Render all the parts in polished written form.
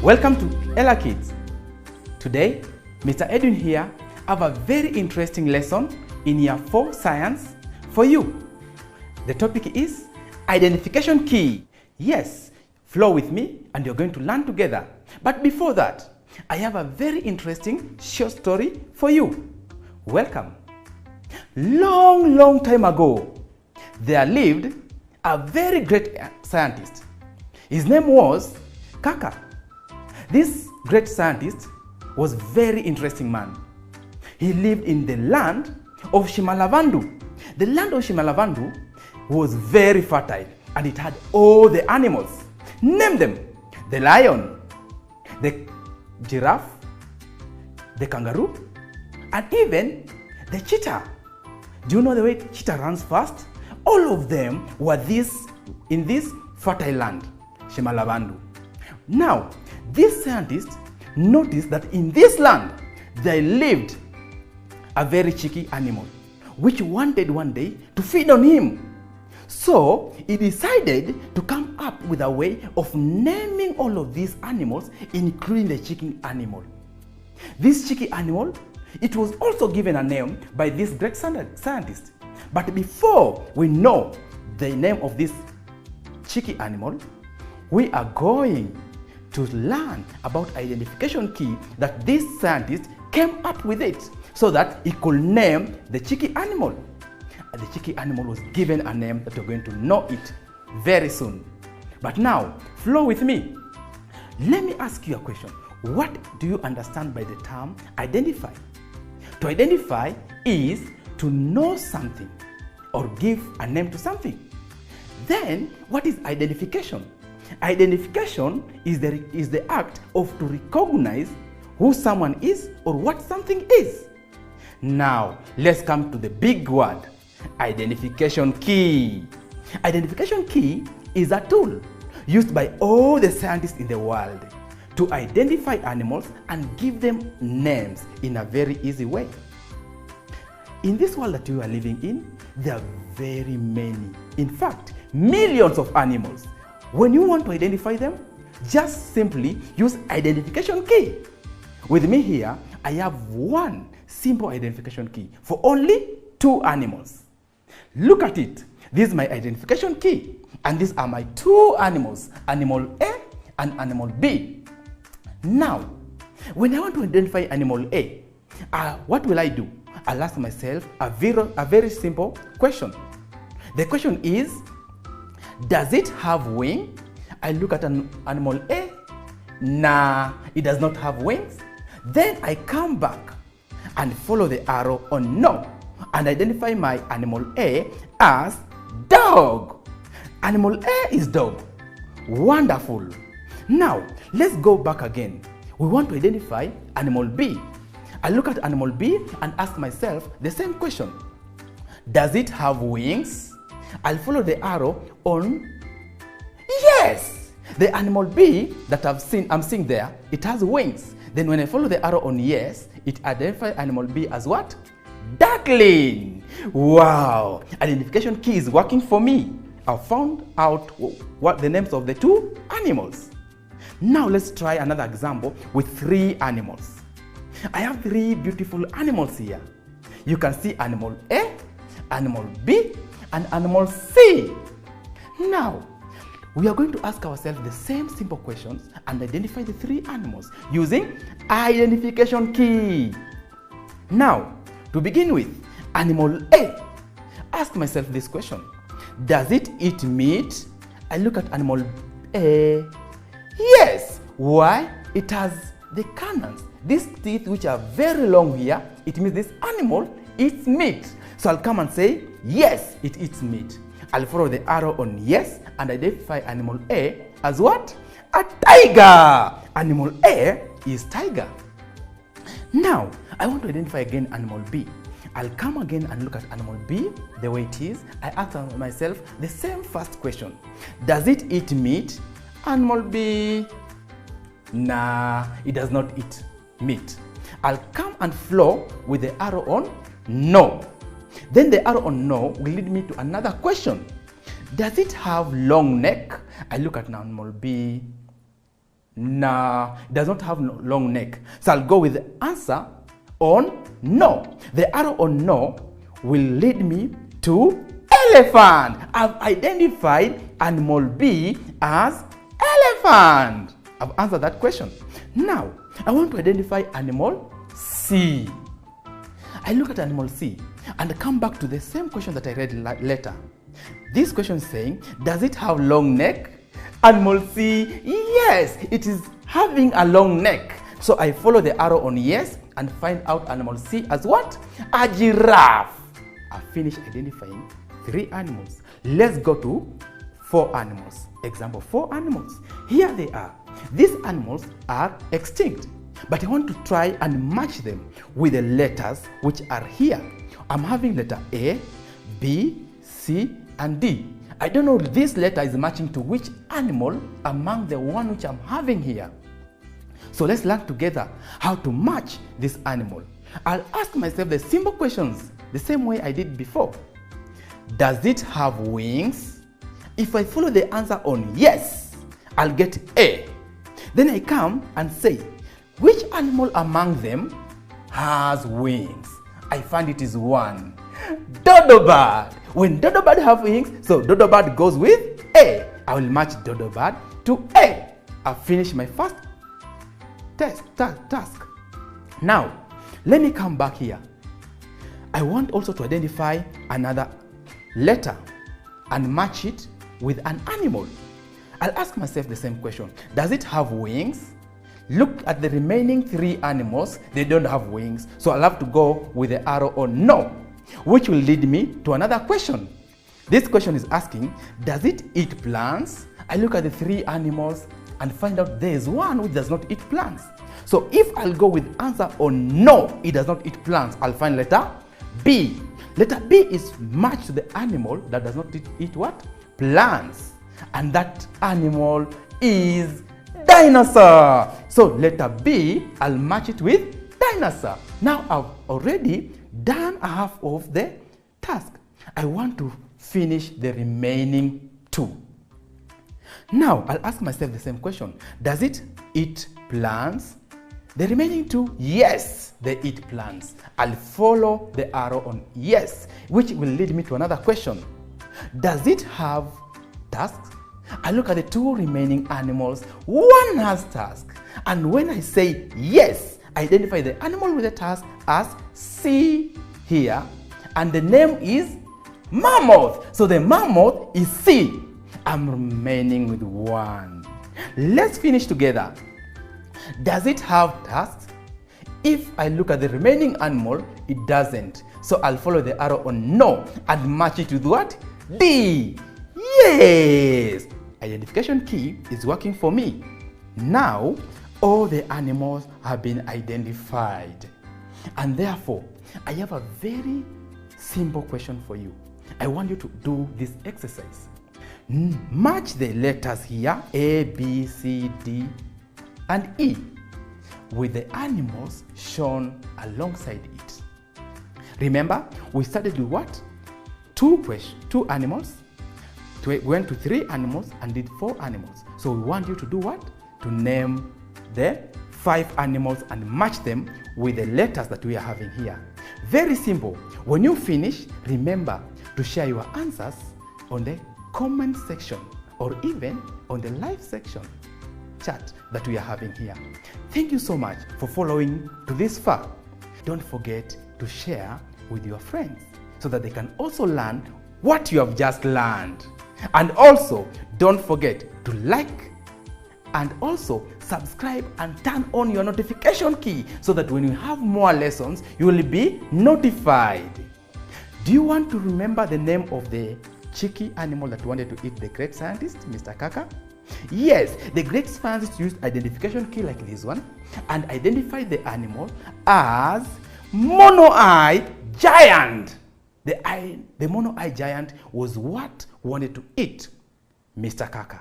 Welcome to ELA Kids. Today, Mr. Edwin here have a very interesting lesson in Year 4 Science for you. The topic is identification key. Yes, flow with me and you're going to learn together. But before that, I have a very interesting short story for you. Welcome. Long time ago, there lived a very great scientist. His name was Kaka. This great scientist was a very interesting man. He lived in the land of Shimalavandu. The land of Shimalavandu was very fertile and it had all the animals. Name them: the lion, the giraffe, the kangaroo, and even the cheetah. Do you know the way cheetah runs fast? All of them were in this fertile land, Shimalavandu. Now, this scientist noticed that in this land there lived a very cheeky animal which wanted one day to feed on him. So he decided to come up with a way of naming all of these animals, including the cheeky animal. This cheeky animal, it was also given a name by this great scientist. But before we know the name of this cheeky animal, we are going to learn about identification key that this scientist came up with it so that he could name the cheeky animal. And the cheeky animal was given a name that you're going to know it very soon. But now, flow with me. Let me ask you a question. What do you understand by the term identify? To identify is to know something or give a name to something. Then, what is identification? Identification is the act of to recognize who someone is or what something is. Now, let's come to the big word, identification key. Identification key is a tool used by all the scientists in the world to identify animals and give them names in a very easy way. In this world that you are living in, there are very many, in fact, millions of animals. When you want to identify them, just simply use identification key. With me here, I have one simple identification key for only 2 animals. Look at it. This is my identification key, and these are my 2 animals, animal A and animal B. Now, when I want to identify animal A, what will I do? I'll ask myself a very simple question. The question is, does it have wings? I look at an animal A. Nah, it does not have wings. Then I come back and follow the arrow on no and identify my animal A as dog. Animal A is dog. Wonderful. Now, let's go back again. We want to identify animal B. I look at animal B and ask myself the same question. Does it have wings? I'll follow the arrow on yes. The animal B that I'm seeing there, it has wings. Then when I follow the arrow on yes, it identifies animal B as what? Duckling. Wow. Identification key is working for me. I've found out what the names of the 2 animals. Now let's try another example with 3 animals. I have 3 beautiful animals here. You can see animal A, animal B, and animal C. Now, we are going to ask ourselves the same simple questions and identify the 3 animals using identification key. Now, to begin with, animal A. Ask myself this question. Does it eat meat? I look at animal A. Yes. Why? It has the canines. These teeth which are very long here, it means this animal eats meat. So I'll come and say, yes, it eats meat. I'll follow the arrow on yes and identify animal A as what? A tiger. Animal A is tiger. Now, I want to identify again animal B. I'll come again and look at animal B the way it is. I ask myself the same first question. Does it eat meat? Animal B, nah, it does not eat meat. I'll come and flow with the arrow on no. Then the arrow on no will lead me to another question. Does it have long neck? I look at animal B. No, it does not have long neck. So I'll go with the answer on no. The arrow on no will lead me to elephant. I've identified animal B as elephant. I've answered that question. Now, I want to identify animal C. I look at animal C and come back to the same question that I read later. This question is saying, does it have long neck? Animal C, yes, it is having a long neck. So I follow the arrow on yes and find out animal C as what? A giraffe. I finished identifying 3 animals. Let's go to 4 animals. Example, 4 animals. Here they are. These animals are extinct, but I want to try and match them with the letters which are here. I'm having letter A, B, C, and D. I don't know if this letter is matching to which animal among the one which I'm having here. So let's learn together how to match this animal. I'll ask myself the simple questions the same way I did before. Does it have wings? If I follow the answer on yes, I'll get A. Then I come and say, which animal among them has wings? I find it is one. Dodo bird. When dodo bird have wings, so dodo bird goes with A. I will match dodo bird to A. I've finished my first task. Now, let me come back here. I want also to identify another letter and match it with an animal. I'll ask myself the same question. Does it have wings? Look at the remaining 3 animals. They don't have wings. So I'll have to go with the arrow on no, which will lead me to another question. This question is asking, does it eat plants? I look at the 3 animals and find out there is one which does not eat plants. So if I'll go with answer on no, it does not eat plants, I'll find letter B. Letter B is matched to the animal that does not eat what? Plants. And that animal is dinosaur. So letter B, I'll match it with dinosaur. Now I've already done a half of the task. I want to finish the remaining 2. Now I'll ask myself the same question. Does it eat plants? The remaining 2, yes, they eat plants. I'll follow the arrow on yes, which will lead me to another question. Does it have tusks? I look at the 2 remaining animals. One has tusks. And when I say yes, I identify the animal with the tusk as C here. And the name is mammoth. So the mammoth is C. I'm remaining with 1. Let's finish together. Does it have tusks? If I look at the remaining animal, it doesn't. So I'll follow the arrow on no and match it with what? D. Yes! Identification key is working for me. Now, all the animals have been identified. And therefore, I have a very simple question for you. I want you to do this exercise. Match the letters here, A, B, C, D, and E, with the animals shown alongside it. Remember, we started with what? 2 animals. We went to 3 animals and did 4 animals. So we want you to do what? To name the 5 animals and match them with the letters that we are having here. Very simple. When you finish, remember to share your answers on the comment section or even on the live section chat that we are having here. Thank you so much for following to this far. Don't forget to share with your friends so that they can also learn what you have just learned. And also, don't forget to like and also subscribe and turn on your notification key so that when you have more lessons, you will be notified. Do you want to remember the name of the cheeky animal that wanted to eat the great scientist, Mr. Kaka? Yes, the great scientist used identification key like this one and identified the animal as mono-eye giant. The mono-eye giant was what wanted to eat Mr. Kaka.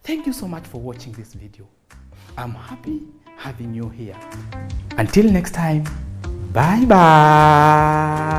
Thank you so much for watching this video. I'm happy having you here. Until next time, bye-bye.